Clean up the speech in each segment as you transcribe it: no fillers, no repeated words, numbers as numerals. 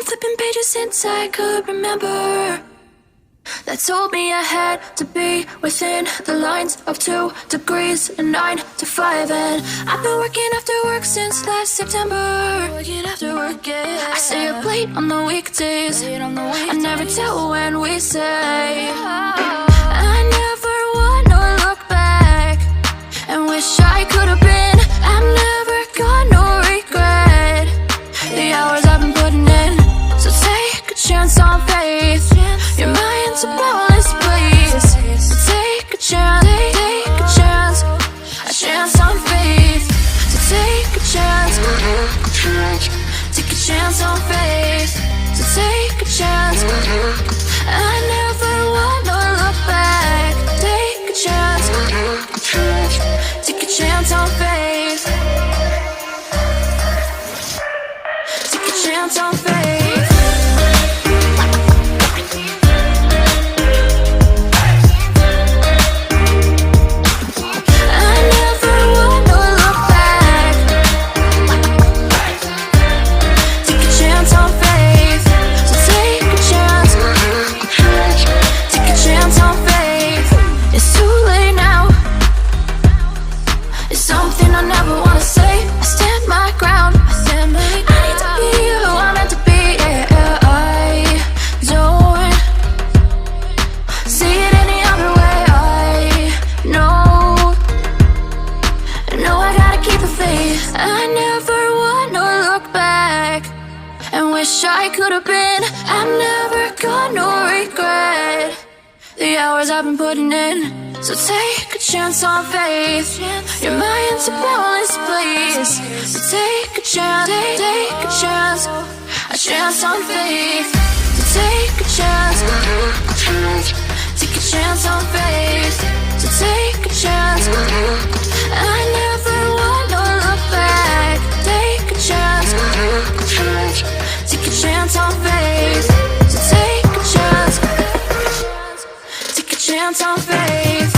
flipping pages since I could remember, that told me I had to be within the lines of 2 degrees and 9 to 5. And I've been working after work since last September. Working after work, yeah. I stay up late on the weekdays. I never tell when we say. I never wanna look back and wish I could have been. I've never got no regret. The hours I've been putting in, so take a chance on faith. Your mind's a boundless place. So take a chance, take a chance, a chance on faith. So take a chance, take a chance on faith. So take a chance. I never wanna look back. Take a chance, take a chance on faith. Take a chance on faith. I could have been. I've never got no regret. The hours I've been putting in, so take a chance on faith. Your mind's a boundless place. So take a chance, take a chance, a chance on faith. So take a chance, take a chance on faith. So take a chance. I never wanna look back. Take a chance, take a chance on faith. So take a chance, take a chance on faith.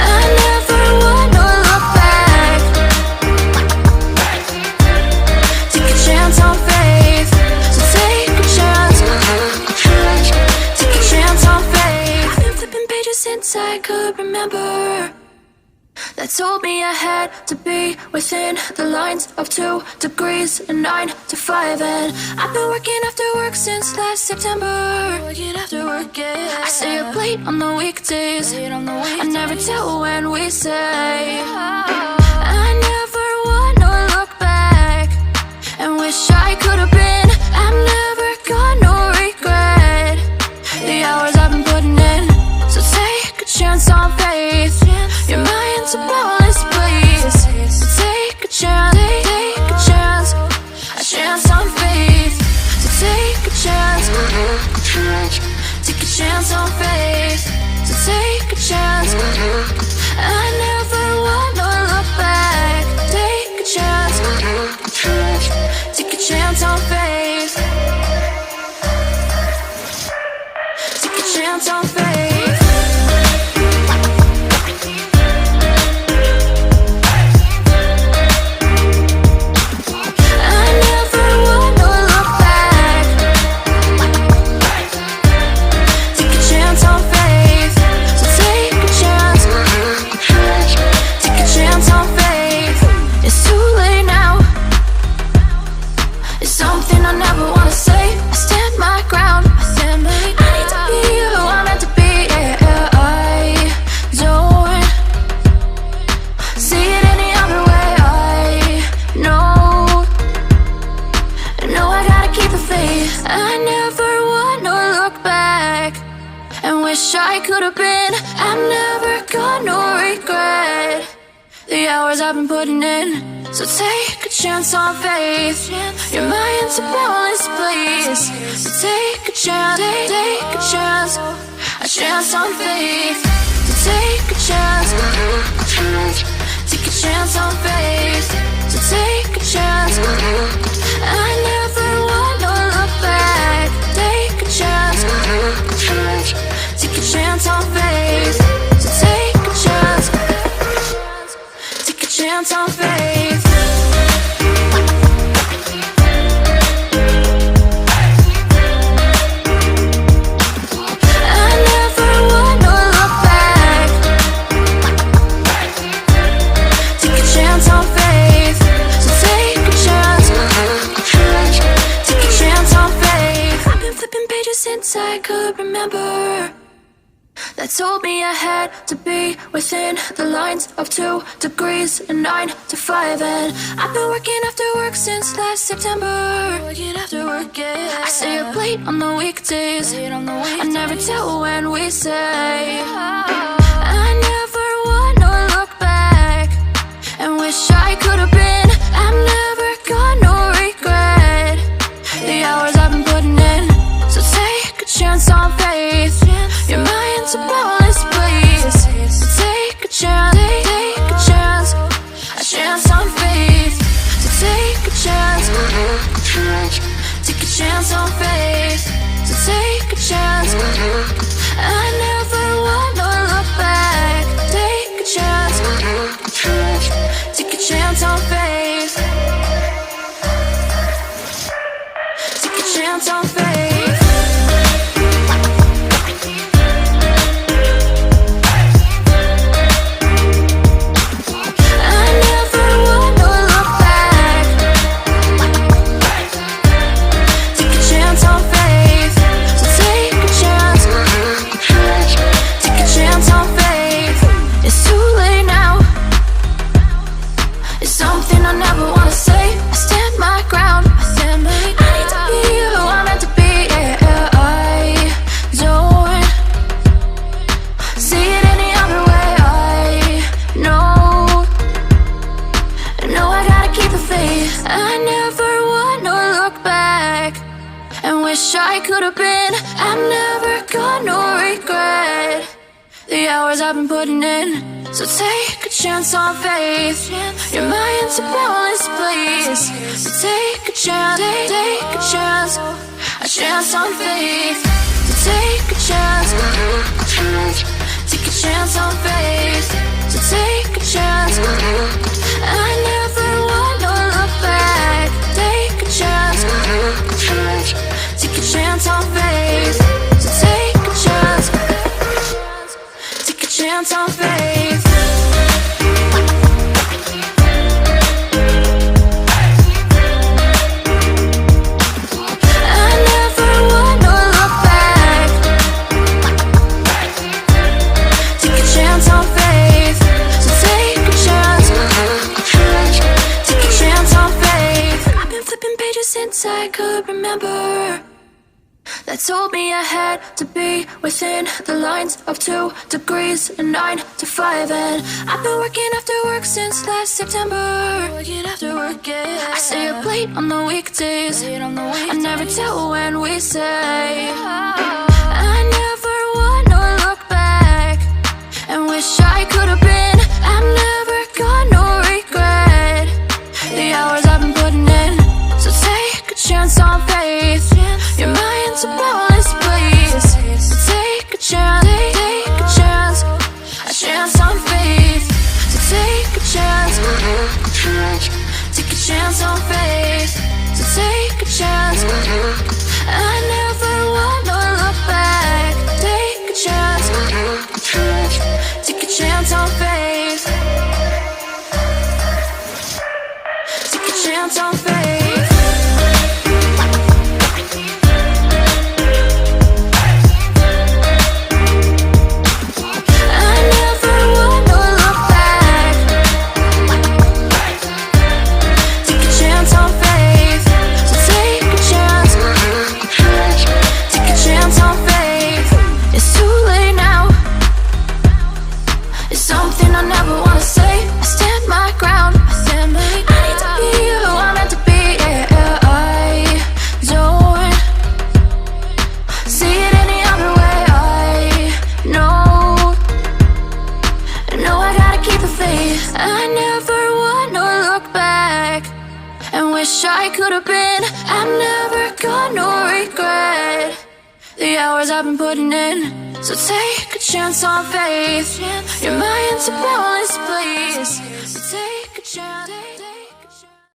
I never wanna look back. Take a chance on faith. So take a chance, take a chance on faith. I've been flipping pages since I could remember, that told me I had to be within the lines of 2 degrees and 9 to 5. And I've been working after work since last September. Working after work, yeah. I stay up late on the weekdays. I never tell when we say. I never wanna look back and wish I could have been. I've never got no regret. The hours I've been putting in, so take a chance on faith. Your mind's a boundless place. So take a chance, take a chance, a chance on faith. So take a chance, take a chance on faith. So take a chance. I never wanna look back. Take a chance, take a chance on faith. Take a chance on faith. I never wanna look back and wish I could have been. I've never got no regret. The hours I've been putting in, so take a chance on faith. Your mind's a boundless place. So take a chance, take a chance, a chance on faith. So take a chance, take a chance on faith. So take a chance. I never wanna look back. Take a chance, take a chance on faith. So take a chance, chance on faith. I never wanna look back. Take a chance on faith. So take a chance. Take a chance on faith. I've been flipping pages since I could remember. That told me I had to be within the lines of 2 degrees and 9 to 5. And I've been working after work since last September. Working after work, yeah. I stay up late on the weekdays. I never tell when we say. I never wanna look back and wish I could have been. I'm never gonna regret the hours I've been putting in. So take a chance on faith. Your mind's a bonus, please. So take a chance, take a chance. A chance on faith. So take a chance. Take a chance on faith. So take a chance. I never wanna look back. Take a chance. Take a chance on faith. Take a chance on faith. I could have been. I'm never gonna regret the hours I've been putting in. So take a chance on faith. Your mind's a bonus, please. So take a chance, take a chance. A chance on faith. So take a chance. Take a chance on faith. So take a chance. I never wanna look back. Take a chance. Take a chance on faith. So take a chance. Take a chance on faith. I never wanna look back. Take a chance on faith. So take a chance. Take a chance on faith. I've been flipping pages since I could remember. That told me I had to be within the lines of 2 degrees and 9 to 5. And I've been working after work since last September. Working after work, yeah. I stay up late on the weekdays. I never tell when we say. I never wanna look back and wish I could have been. I'm never gonna regret the hours I've been putting in. So take a chance on faith. Your mind's a bonus, please. So take a chance, take a chance. A chance on faith. So take a chance. Take a chance on faith. So take a chance. I never wanna look back. Take a chance. Take a chance on faith. Take a chance on faith. I could have been. I'm never gonna regret the hours I've been putting in. So take a chance on faith. Your mind's a bonus, please. So take a chance.